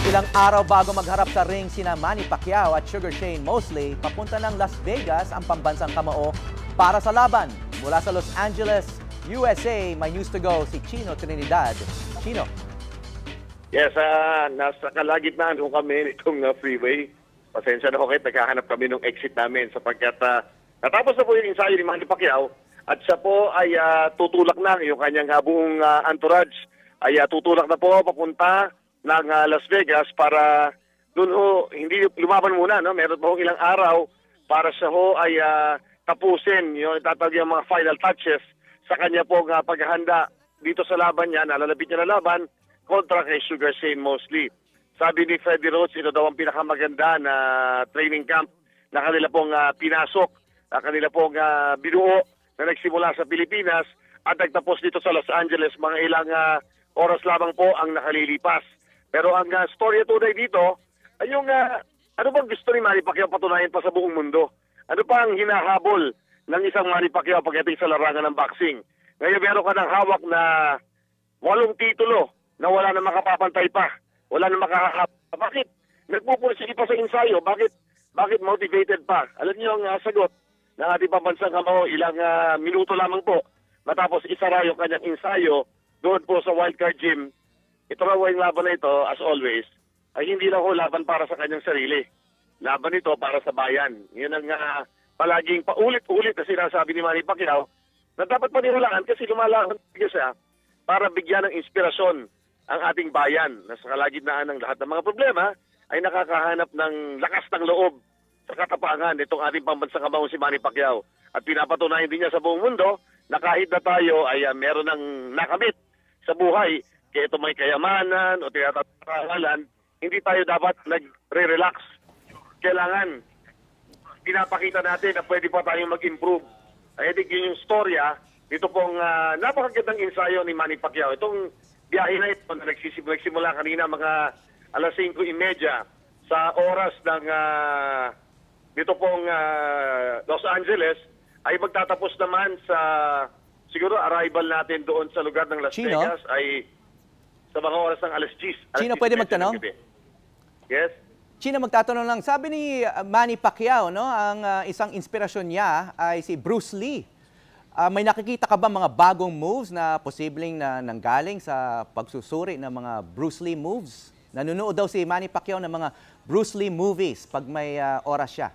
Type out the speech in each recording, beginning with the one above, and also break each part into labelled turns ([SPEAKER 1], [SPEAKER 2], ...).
[SPEAKER 1] Ilang araw bago magharap sa ring sina Manny Pacquiao at Sugar Shane Mosley, papunta ng Las Vegas ang pambansang kamao para sa laban. Mula sa Los Angeles, USA, may news to go si Chino Trinidad. Chino.
[SPEAKER 2] Yes, nasa kalagitnaan ko kami nitong freeway. Pasensya na ho kayo, naghahanap kami ng exit namin sapagkat natapos na po yung ensayo ni Manny Pacquiao at siya po ay tutulak na yung kanyang buong entourage ay tutulak na po papunta ng Las Vegas para doon ho, hindi lumaban muna, no? Meron po ilang araw para siya ho ay tapusin yung tatawag yung mga final touches sa kanya pong paghahanda dito sa laban niya, nalalapit niya na laban kontra kay Sugar Shane Mosley. Sabi ni Freddie Roach, ito daw ang pinakamaganda na training camp na kanila pong pinasok, na kanila pong binuo na nagsimula sa Pilipinas at nagtapos dito sa Los Angeles. Mga ilang oras lamang po ang nakalilipas. Pero ang storya tunay dito ay yung ano bang gusto ni Manny Pacquiao patunayan pa sa buong mundo? Ano pa ang hinahabol ng isang Manny Pacquiao pagdating sa larangan ng boxing? Ngayon meron ka ng hawak na 8 titulo na wala na makapapantay pa. Wala na makakahap. Bakit? Nagpupursige pa sa ensayo. Bakit motivated pa? Alam niyo ang sagot ng ating pambansang kamao, ilang minuto lamang po matapos isara yung kanyang ensayo doon po sa Wildcard Gym. Ito raw yung laban na ito, as always, ay hindi lang ho laban para sa kanyang sarili. Laban ito para sa bayan. Yun ang palaging paulit-ulit na sinasabi ni Manny Pacquiao na dapat paniwalaan kasi lumalaban siya para bigyan ng inspirasyon ang ating bayan na sa kalagitnaan ng lahat ng mga problema ay nakakahanap ng lakas ng loob sa katapangan nitong ating pambansang kamao si Manny Pacquiao. At pinapatunayan din niya sa buong mundo na kahit na tayo ay meron ng nakamit sa buhay, kaya ito may kayamanan o tinatatarangalan, hindi tayo dapat nagre-relax. Kailangan pinapakita natin na pwede pa tayong mag-improve. I think yun yung storya dito pong napakagandang ensayo ni Manny Pacquiao. Itong biyahe na ito na nagsimula kanina mga alas 5:30 sa oras ng dito pong Los Angeles ay magtatapos naman sa siguro arrival natin doon sa lugar ng Las
[SPEAKER 1] Chino?
[SPEAKER 2] Vegas ay sa mga oras ng alas 10.
[SPEAKER 1] Chino, pwede magtanong?
[SPEAKER 2] Yes?
[SPEAKER 1] Chino, magtatanong lang. Sabi ni Manny Pacquiao, no, ang isang inspirasyon niya ay si Bruce Lee. May nakikita ka ba mga bagong moves na posibleng na nanggaling sa pagsusuri ng mga Bruce Lee moves? Nanonood daw si Manny Pacquiao ng mga Bruce Lee movies pag may oras siya.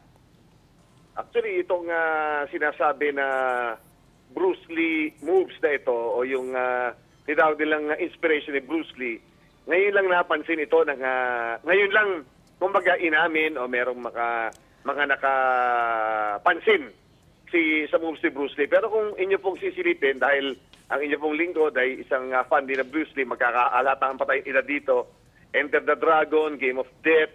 [SPEAKER 2] Actually, itong sinasabi na Bruce Lee moves na ito o yung tinawag nilang inspiration ni Bruce Lee, ngayon lang napansin ito, ngayon lang kumbaga inamin o merong mga nakapansin sa moves ni Bruce Lee. Pero kung inyo pong sisilipin, dahil ang inyo pong lingkod ay isang fan din na Bruce Lee, magkakaalataang pa tayong ina dito, Enter the Dragon, Game of Death,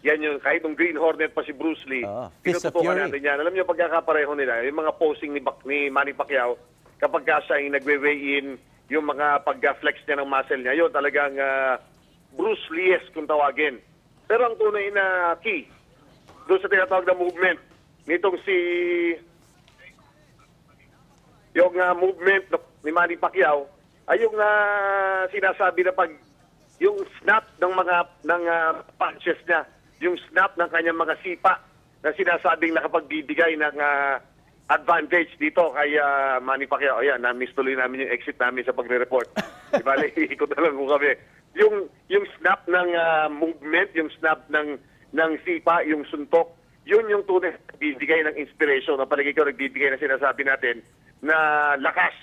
[SPEAKER 2] yan yung kahit yung Green Hornet pa si Bruce Lee, pinututukan natin yan. Alam niyo pagkakapareho nila, yung mga posing ni Manny Pacquiao, kapag siya yung nagwe-weigh-in, yung mga pag-flex niya ng muscle niya, yun talagang Bruce Lee-esque kung tawagin. Pero ang tunay na key, doon sa tinatawag na movement, nitong yung movement ni Manny Pacquiao ay yung sinasabi na yung snap ng punches niya, yung snap ng kanyang mga sipa na sinasabing nakapagbibigay ng advantage dito kay Manny Pacquiao. Ayan, na-miss tuloy namin yung exit namin sa pagre-report. Ibali, ikot na lang kung kami. Yung snap ng movement, yung snap ng sipa, yung suntok, yun yung tunay nagbibigay ng inspiration. Ang palagi ko nagbibigay na sinasabi natin na lakas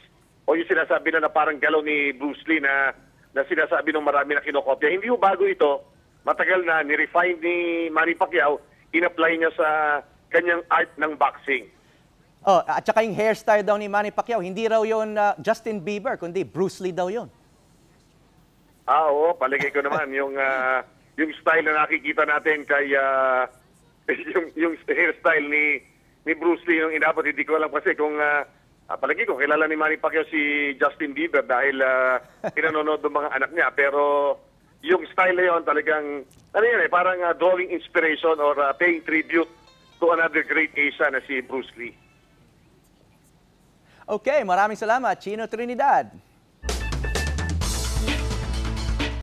[SPEAKER 2] o yung sinasabi na parang galaw ni Bruce Lee na sinasabi ng marami na kinokopya. Hindi ho bago ito. Matagal na ni-refine ni Manny Pacquiao, in-apply niya sa kanyang art ng boxing.
[SPEAKER 1] Oh, at saka yung hairstyle daw ni Manny Pacquiao, hindi raw yun Justin Bieber, kundi Bruce Lee daw yun.
[SPEAKER 2] Oo, palagay ko naman yung style na nakikita natin kay yung hairstyle ni Bruce Lee yung inabot. Hindi ko alam kasi kung palagi ko kilala ni Manny Pacquiao si Justin Bieber dahil pinanonood ng mga anak niya, pero yung style na yun talagang parang drawing inspiration or paying tribute to another great Asian na si Bruce Lee.
[SPEAKER 1] Okay, maraming salamat, Chino Trinidad.